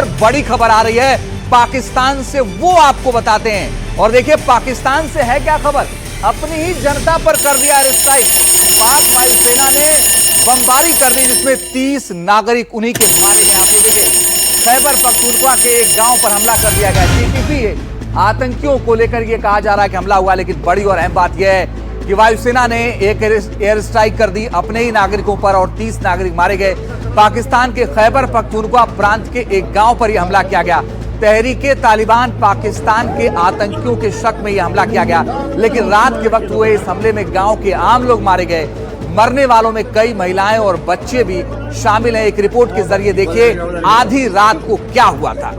और बड़ी खबर आ रही है पाकिस्तान से, वो आपको बताते हैं। और देखिए पाकिस्तान से है क्या खबर, अपनी ही जनता पर कर दिया एयर स्ट्राइक। पाक वायुसेना ने बमबारी कर दी जिसमें 30 नागरिक उन्हीं के मारे गए। आप ये देखिए खैबर पख्तूनख्वा के एक गांव पर हमला कर दिया गया। टीटीपी आतंकियों को लेकर यह कहा जा रहा है कि हमला हुआ, लेकिन बड़ी और अहम बात यह है कि वायुसेना ने एक एयर स्ट्राइक कर दी अपने ही नागरिकों पर और 30 नागरिक मारे गए। पाकिस्तान के खैबर पख्तूनख्वा प्रांत के एक गांव पर यह हमला किया गया। तहरीके तालिबान पाकिस्तान के आतंकियों के शक में यह हमला किया गया, लेकिन रात के वक्त हुए इस हमले में गांव के आम लोग मारे गए। मरने वालों में कई महिलाएं और बच्चे भी शामिल हैं। एक रिपोर्ट के जरिए देखिए आधी रात को क्या हुआ था।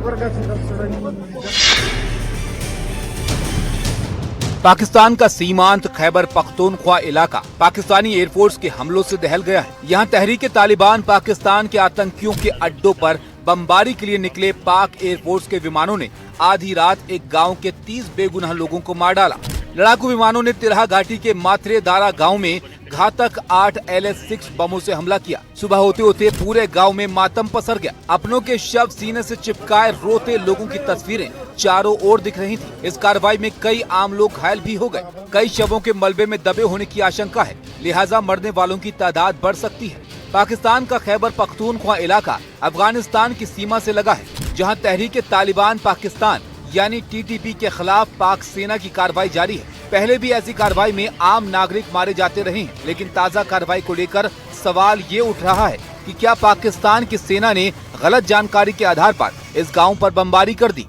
पाकिस्तान का सीमांत खैबर पख्तूनख्वा इलाका पाकिस्तानी एयरफोर्स के हमलों से दहल गया है। यहाँ तहरीके तालिबान पाकिस्तान के आतंकियों के अड्डों पर बमबारी के लिए निकले पाक एयरफोर्स के विमानों ने आधी रात एक गांव के 30 बेगुनाह लोगों को मार डाला। लड़ाकू विमानों ने तिरहा घाटी के माथरे दारा गाँव में घातक 8 LS-6 बमों से हमला किया। सुबह होते होते पूरे गांव में मातम पसर गया। अपनों के शव सीने से चिपकाए रोते लोगों की तस्वीरें चारों ओर दिख रही थी। इस कार्रवाई में कई आम लोग घायल भी हो गए। कई शवों के मलबे में दबे होने की आशंका है, लिहाजा मरने वालों की तादाद बढ़ सकती है। पाकिस्तान का खैबर पख्तूनख्वा इलाका अफगानिस्तान की सीमा से लगा है, जहां तहरीके तालिबान पाकिस्तान यानी TTP के खिलाफ पाक सेना की कार्रवाई जारी है। पहले भी ऐसी कार्रवाई में आम नागरिक मारे जाते रहे हैं, लेकिन ताज़ा कार्रवाई को लेकर सवाल ये उठ रहा है कि क्या पाकिस्तान की सेना ने गलत जानकारी के आधार पर इस गांव पर बमबारी कर दी।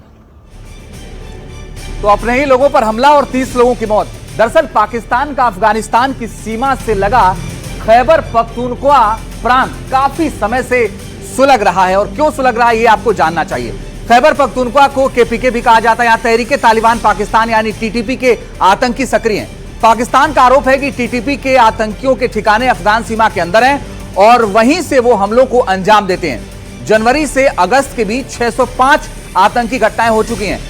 तो अपने ही लोगों पर हमला और 30 लोगों की मौत। दरअसल पाकिस्तान का अफगानिस्तान की सीमा से लगा खैबर पख्तूनख्वा प्रांत काफी समय से सुलग रहा है, और क्यों सुलग रहा है ये आपको जानना चाहिए। खैबर पख्तूनख्वा को KPK भी कहा जाता है। यहाँ तहरीके तालिबान पाकिस्तान यानी TTP के आतंकी सक्रिय हैं। पाकिस्तान का आरोप है कि TTP के आतंकियों के ठिकाने अफगान सीमा के अंदर हैं और वहीं से वो हमलों को अंजाम देते हैं। जनवरी से अगस्त के बीच 605 आतंकी घटनाएं हो चुकी हैं।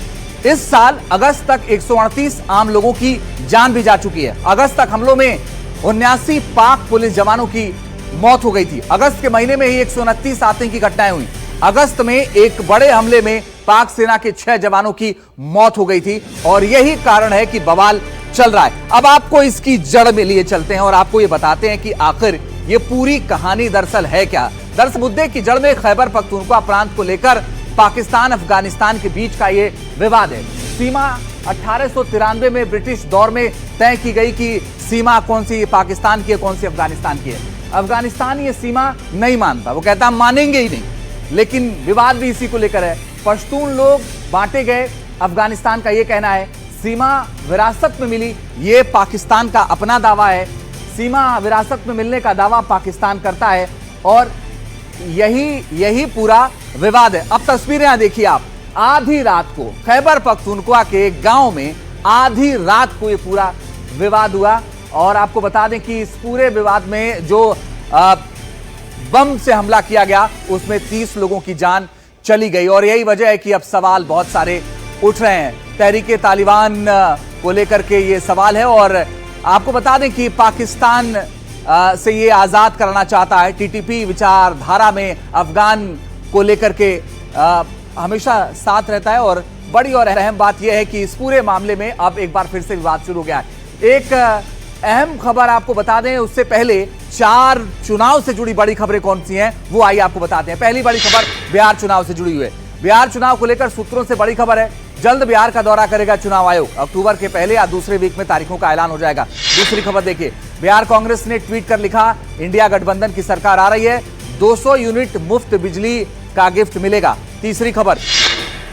इस साल अगस्त तक 138 आम लोगों की जान भी जा चुकी है। अगस्त तक हमलों में 79 पाक पुलिस जवानों की मौत हो गई थी। अगस्त के महीने में ही 129 आतंकी घटनाएं हुई। अगस्त में एक बड़े हमले में पाक सेना के 6 जवानों की मौत हो गई थी, और यही कारण है कि बवाल चल रहा है। अब आपको इसकी जड़ में लिए चलते हैं और आपको ये बताते हैं कि आखिर ये पूरी कहानी दरअसल है क्या। दरअसल मुद्दे की जड़ में खैबर पख्तूनख्वा प्रांत को लेकर पाकिस्तान अफगानिस्तान के बीच का ये विवाद है। सीमा 1893 में ब्रिटिश दौर में तय की गई कि सीमा कौन सी पाकिस्तान की है, कौन सी अफगानिस्तान की है। अफगानिस्तान ये सीमा नहीं मानता, वो कहता मानेंगे ही नहीं, लेकिन विवाद भी इसी को लेकर है। पश्तून लोग बांटे गए। अफगानिस्तान का ये कहना है सीमा विरासत में मिली, ये पाकिस्तान का अपना दावा है। सीमा विरासत में मिलने का दावा पाकिस्तान करता है, और यही पूरा विवाद है। अब तस्वीरें देखिए आप, आधी रात को खैबर पख्तूनख्वा के गांव में आधी रात को ये पूरा विवाद हुआ। और आपको बता दें कि इस पूरे विवाद में जो बम से हमला किया गया उसमें 30 लोगों की जान चली गई, और यही वजह है कि अब सवाल बहुत सारे उठ रहे हैं। तहरीके तालिबान को लेकर के ये सवाल है, और आपको बता दें कि पाकिस्तान से ये आजाद करना चाहता है। TTP विचारधारा में अफगान को लेकर के हमेशा साथ रहता है, और बड़ी और अहम बात यह है कि इस पूरे मामले में अब एक बार फिर से विवाद शुरू हो गया है। एक अहम खबर आपको बता दें, उससे पहले 4 चुनाव से जुड़ी बड़ी खबरें कौन सी हैं वो आइए आपको बताते हैं। पहली बड़ी खबर बिहार चुनाव से जुड़ी हुई है। बिहार चुनाव को लेकर सूत्रों से बड़ी खबर है, जल्द बिहार का दौरा करेगा चुनाव आयोग। अक्टूबर के पहले या दूसरे वीक में तारीखों का ऐलान हो जाएगा। दूसरी खबर देखिए, बिहार कांग्रेस ने ट्वीट कर लिखा, इंडिया गठबंधन की सरकार आ रही है, 200 यूनिट मुफ्त बिजली का गिफ्ट मिलेगा। तीसरी खबर,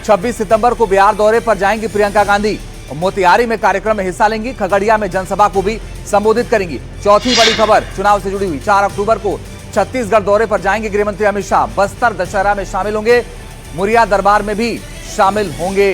26 सितंबर को बिहार दौरे पर जाएंगी प्रियंका गांधी, मोतिहारी में कार्यक्रम में हिस्सा लेंगी, खगड़िया में जनसभा को भी संबोधित करेंगी। चौथी बड़ी खबर चुनाव से जुड़ी हुई, 4 अक्टूबर को छत्तीसगढ़ दौरे पर जाएंगे गृह मंत्री अमित शाह, बस्तर दशहरा में शामिल होंगे, मुरिया दरबार में भी शामिल होंगे